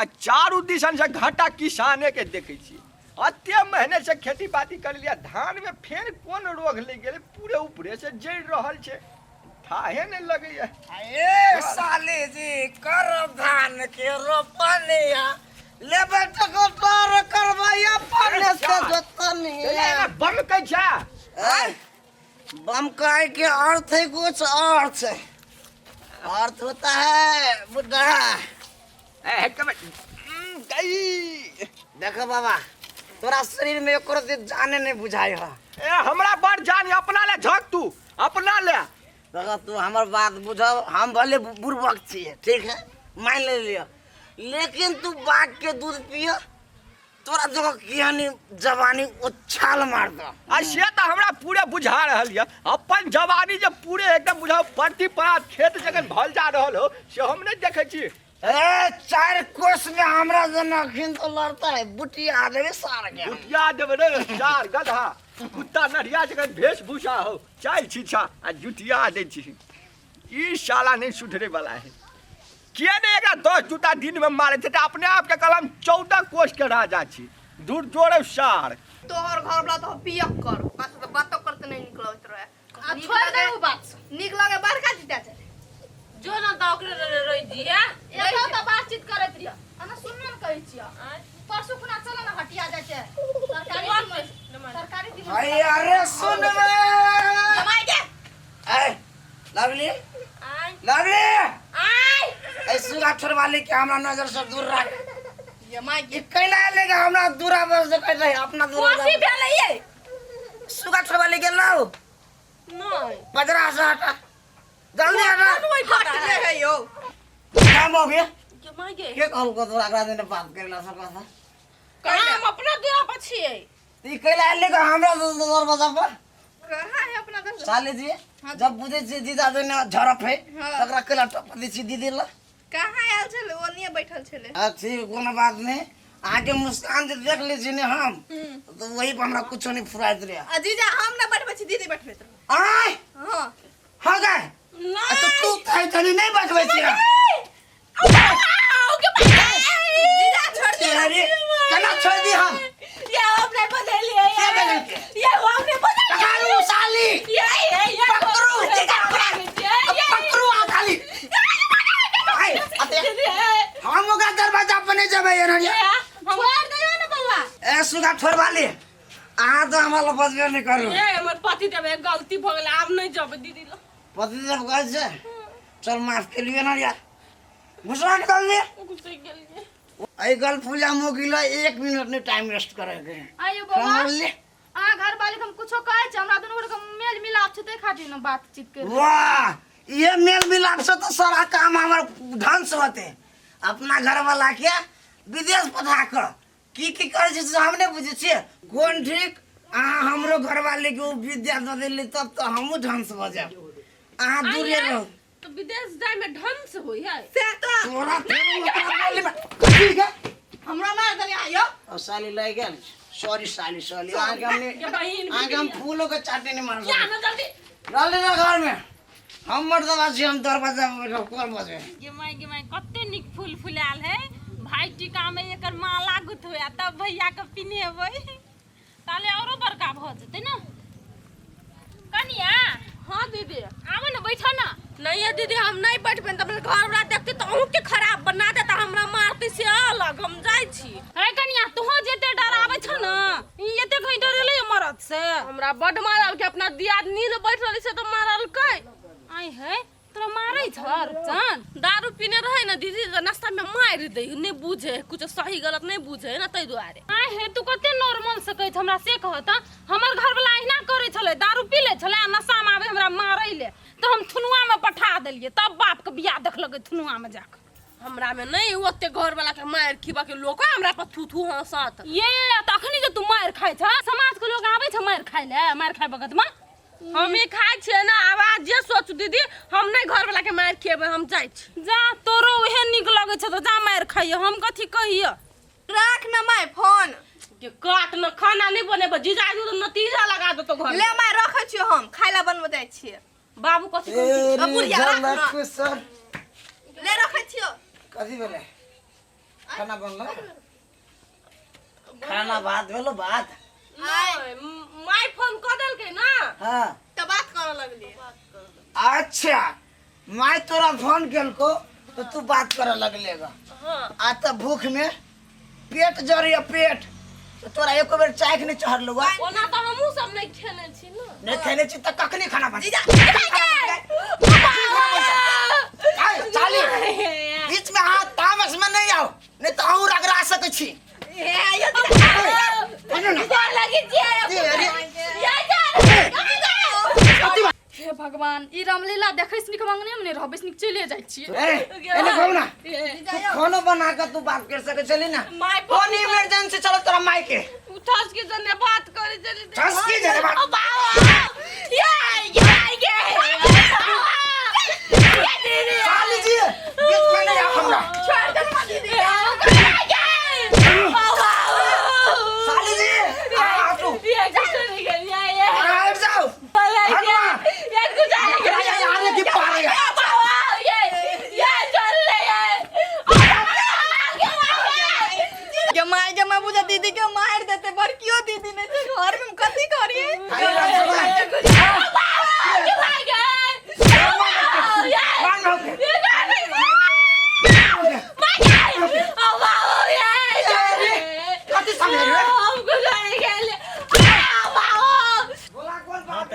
आ चारू दिशन से घाटा किसाने के देखे छी। अत्ते महीने से खेती बाड़ी कर लिया, धान में फिर कौन रोग लग गए, पूरे ऊपरे से जड़ रहल छे, थाहे नहीं लगे। ए साले जी करब धान के रोपनिया लेबे तो गोटर करवाया पाने से जोतनिया। बम कैसा बम काय के अर्थ है कुछ अर्थ है, अर्थ होता है बुढ़ा। देखो बाबा तोरा शरीर में एको जाने नहीं बुझाई है। हमरा बड़ जान अपना ले झक, तू अपना ले। देखो तू हमार बात बुझाओ, हम भले बुर्बक छिए ठीक है मान ले लियो, लेकिन तू बाघ के दूध पियो तोरा देखो कियानी जवानी उछाल मार दो। से तो हमरा पूरे बुझा रहल है, अपन जवानी जब पूरे एकदम बुझाओ परती पात खेत जगन भल जा रहल हो से हम नहीं देखे छी। ए 4 कोस में हमरा जना खिन तो लड़ता है, बुटिया देवे सार के बुटिया देवे रे 4 गधा कुत्ता नरिया जगन वेशभूषा हो चाल छीछा आ जुटिया दे छी। ई साला नहीं सुधरे वाला है, किया नहीं एगा 10 जूता दिन में मारे थे, अपने आप के कलम 14 कोस के राजा छी। दूर जोड़े सार तोहर घर वाला तो पियक कर बस, तो बातो करते नहीं निकलत रहे। आ छोड़ दे वो बात, निक लगे बड़का जीता चले जो ना दाउकरे रह दिया एतो तो बातचीत करत रिया। अना सुनना न कहै छिया परसु खुना चल ना हटिया जाय छै सरकारी दिन। अरे सुन बे जमाई के ए लगली लगली ए सुगा छोड़वाली के हमरा नजर से दूर रख। जमाई ये कैला लेगा हमरा दूरा बस से कह रही अपना दूर कोसी भेले ये सुगा छोड़वाली के लाओ नहीं पजरा से हटा जल्दी हटा। हट ले है यो काम हो गया जमाई के के कहल को तोरा अगला दिन बात करला सकला था कहां हम अपना दूरा पर छिए। ई कैला लेगा हमरा दरवाजा पर कहां है अपना घर साले जी जब बुझे छी दीदा ने झड़प है तकरा कैला टप दी छी दीदी ला कहां आयल छले ओनिए बैठल छले। अच्छी कोनो बात नहीं, आगे मुस्कान जे देख ली छी ने हम तो वही पर हमरा कुछ नहीं फुराइत रे। अजीजा हम ना बैठबे छी, दीदी बैठबे त आय हां हो गए तो तू कहीं तनी नहीं बैठबै छी। जीजा छोड़ दे अरे केना छोड़ दी हम ये हमने बदल लिया के बदल के ये हमने बदल पकड़ू साली ये पकड़ू जीजा पकड़ू आ खाली आय अते हम ओका दरवाजा पर नहीं जबै एनरिया छोड़ दे ना बउआ। ए सुगा छोड़वाली आ तो हमरा बजबे नहीं करू। ए हमर पति देव एक गलती भ गेल, आब नहीं जब दीदी लो पति जब गए से चल माफ के लिए ना यार घुसरा निकाल दे। घुस गेल आई गल पूजा मोगिला 1 मिनट ने टाइम वेस्ट करे के आयो बाबा समझ ले। आ घर वाले हम कुछो कहै छ, हमरा दुनू के मेल मिलाप छै ते खातिर न बातचीत के। वाह ये मेल मिलाप से तो सारा काम हमार ढंग से होते। अपना घर वाला के विदेश पठा कर की करे छै हमने बुझे छिए कोन ठीक। हमरो घर वाले के विद्या दे देली तब तो हमहु ढंग से बजाब। दूरे रहो तो विदेश जाय में ढंग से होई है से तो तोरा ठीक है हमरा मार दे आयो और साली ले गेल सॉरी साली सॉरी आगे हम फूलों के चाटे नहीं मार या ना जल्दी डाल दे घर में हम मर्दवा छी, हम दरवाजा पर कॉल बजे गे माय कते निक फूल फुलाल है भाई टीका में एकर माला गुथ होया तब भैया के पिनेबै ताले औरो बड़का भ जते ना। कनिया हां दीदी आवे ना बैठो ना। नहीं है दीदी हम नहीं बैठबे तब घर वाला देखते तो अहू के खराब बना देता, हमरा मारते से अलग हम जाय छी। हे कनिया तू जेते डरावे छ ना ई एते कहीं डरेले मरद से हमरा बड मारल के अपना दियादनी जे बैठ रहली से तो मारल कै आई है तोरा मारै छ रुचन। दारू पीने रहे ना दीदी नाश्ता में मार दे नहीं बुझे कुछ सही गलत नहीं बुझे ना तै दुआरे। आई है तू कते नॉर्मल से कहै छ हमरा से कहता हमर घर वाला एहिना करे छले दारू पी ले छले नशा में आवे हमरा मारै ले तो हम थुनुआ में पठा देलिए तब बाप के बियाह देख लगे थुनुआ में जाके। हमरा में नहीं ओते घर वाला के मार खिबा के लोग हमरा पर थू थू हंसत ये तखनी जे तू मार खाइ छ समाज के लोग आवे छ मार खाइ ले मार खाइ बगत में हम ही खाइ छे ना। आवाज जे सोच दीदी हम नहीं घर वाला के मार खेबे हम जाय छी। जा तोरो ओहे निक लगे छ तो जा मार खाइए हम कथी कहियो। रख ना माय फोन के काट न खाना नहीं बनेबे जीजाजी तो नतीजा लगा दे तो घर ले माय रखै छी हम खाइला बनबे जाय छी। बाबू कथी कहै बुढ़िया ले ले रखै छी कथी भेले खाना बनलो खाना बात भेलो बात माय फोन कर देल के ना हाँ तो बात करे लगली। अच्छा मैं तोरा फोन केल को तो तू बात करे लगलेगा। हाँ आ तो भूख में पेट जरिया पेट तो तोरा एको बेर चाय के नहीं चढ़ लुआ ओना तो हमहू सब नहीं खेने छी ना। नहीं खेले छी त कखनी खाना बन चाली बीच में हाथ तामस में नहीं आओ नहीं तो और रगड़ा सके छी हे भगवान ई रामलीला देखै सनिक मांगने में रहबै सनिक चले जाइ छी। एने कहू ना तू खाना बना के तू बात कर सके चली ना माय कौन इमरजेंसी चलो तोरा माई के उठास के जने बात करे चली। ठस की जरे बात चाली जी बीच में नहीं आओ हमरा छोड़ दे मत दीदी। चाली जी आ तू ये गुजर गई ये हट जाओ ये गुजर गई यार की पार है ये चल ले के माय बुझा दीदी के मार देते बड़कियो दीदी ने ते घर में कथि करिए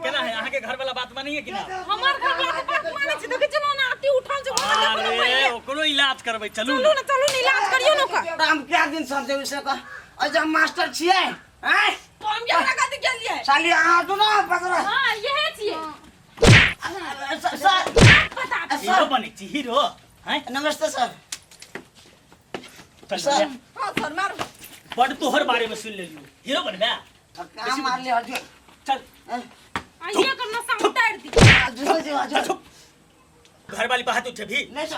केना है अहाँ के घर वाला बात मानिए कि ना? हमार घर वाला के बात माने छी देखे चलो ना आती उठल जो अरे ओकरो इलाज करबै चलू ना। चलो ना इलाज करियो ना का। हम क्या दिन समझे उसे का अच्छा मास्टर छिए हैं तो हम क्या कथि के लिए साली आ तू ना पकड़ हां यही छिए सर हीरो बने छी हीरो हैं? नमस्ते सर चल सर जा। हां सर मारो बड़ तोहर बारे में सुन लेलियो हीरो बनबे क्या मार ले हट चल आइए करना संग उतार दी। चुप घर वाली बात उठे भी नहीं सर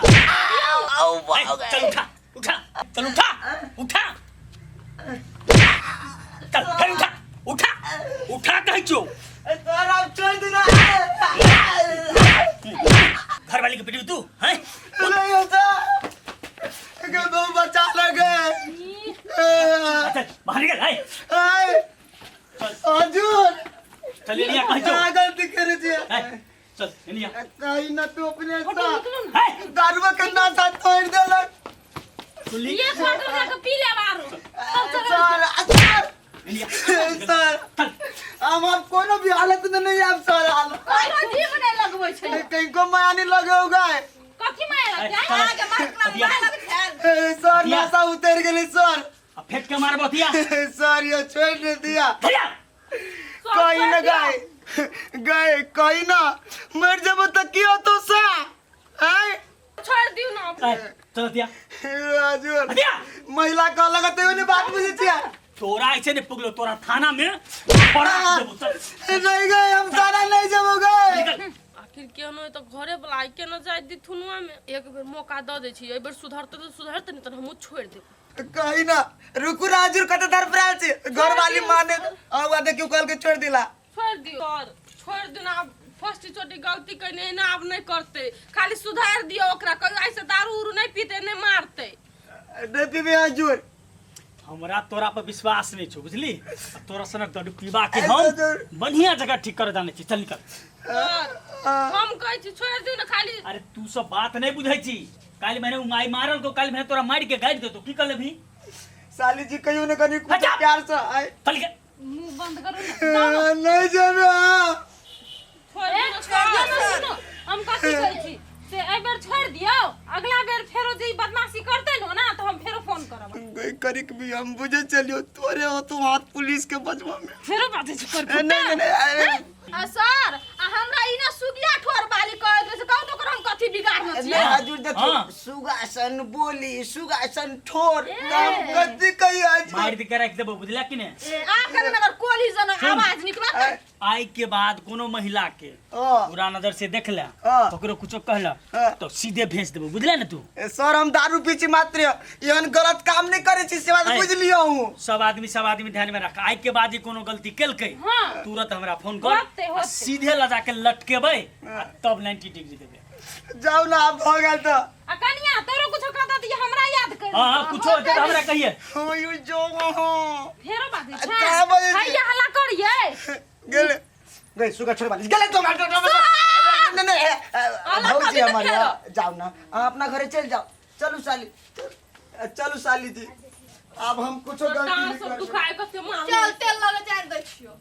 आओ हैं? चल उठा उठा चल उठा उठा चल फिर उठा उठा उठा कह चो सर आप छोड़ देना घर वाली के बेटी तू हैं? नहीं होता के दो बच्चा लगे अच्छा बाहर निकल है हजूर चल लिया कह चो गलती करे छी चल लिया कहीं ना तू अपने साथ है दारुआ के नाता तोड़ देलक सुन ली ये क्वार्टर जाके पी ले बारो। सर लिया सर चल हम कोनो भी हालत में नहीं आप सर आरो जीव नहीं लगबै छै कहीं को माया नहीं लगे होगा कथि माय लग जाए चल। आगे मार अतिया। सर नशा उतर गेली सर अब फेंक के मार बतिया सर ये छोड़ दे दिया भैया कहीं ना गए गए कहीं ना मर जब तक की हो तो सा हैं छोड़ दियो ना। चल दिया हजूर दिया महिला का लगते हुए बात बुझे छिया तोरा ऐसे नहीं पुगलो तोरा थाना में पड़ा देबो चल नहीं गए हम सारा नहीं जब गए निकल आखिर केनो तो घरे वाला आई केनो जाय दी थुनुआ में एक बेर मौका द दे छी। ए बेर सुधरते तो सुधरते नहीं तो हमहू छोड़ देब। कहीं ना रुकू ना हजूर कते दर पर आल छी घर वाली माने आवा देखियो कल के छोड़ दिला छोड़ दियो सर छोड़ दो ना। फर्स्ट छोटी गलती कने ना अब नहीं करते खाली सुधार दियो ओकरा कहीं ऐसे दारू उरू नहीं पीते नहीं मारते। नहीं पीबे हजूर हमरा तोरा पर विश्वास नहीं छो बुझली तोरा सनक दडू पीबा के हम बढ़िया जगह ठीक कर जाने छी चल निकल सर हम कहै छी छोड़ दियो ना खाली। अरे तू सब बात नहीं बुझै छी काल मैंने उंगाई मारल को काल मैंने तोरा मार के गाड़ दे तो की कर लेबी साली जी कहियो न कनी कुछ अच्छा। प्यार से आए चल के मुंह बंद करो ना। नहीं जाना छोड़ ए दियो छोड़ दियो ना सर। सुनो हम कथि कहै छी से ए बेर छोड़ दियो अगला बेर फेरो जे ई बदमाशी करते नो ना तो हम फेरो फोन करब। गई करिक भी हम बुझे चलियो तोरे हो तो हाथ पुलिस के बचवा में फेरो बात छै कर नहीं नहीं सर हमरा ई ना सुगिया ठोर बाली कह दे से कहू तो हम कथि बिगाड़ न छी। हजूर देखो हाँ। सुगासन बोली सुगासन ठोर हम गद्दी कही आज मार दे के रख देबो बुझला कि ने आखिर में अगर कोली जन आवाज निकलत आई के बाद कोनो महिला के हाँ। बुरा नजर से देख ले हाँ। तो ओकरो कुछो कहला हाँ। तो सीधे भेज देबो बुझला ना तू सर हम दारू पीछे मात्र एहन गलत काम नहीं करे छी सेवा है। बुझ लियो हूं सब आदमी ध्यान में रख आई के बाद ही कोनो गलती केलकै हाँ। तुरंत हमरा फोन होते, कर होते। सीधे लजा के लटकेबै आ तब 90 डिग्री देबे जाओ ना आप हो गया तो आ कनिया तोरो कुछो कहता त हमरा याद हां कुछो होते त हमरा कहिए हाँ यू जो वहाँ फेरो बात है का बजे छी? भैया हल्ला करिए गेले गई सुगा छोड़ वाली गेले तो मार नहीं नहीं भौजी हमारे जाओ ना आप अपना घरे चल जाओ चलो साली जी अब हम कुछो गलती डांस नहीं सब कर दुखाए कते मार चल तेल लगे चार दै छियो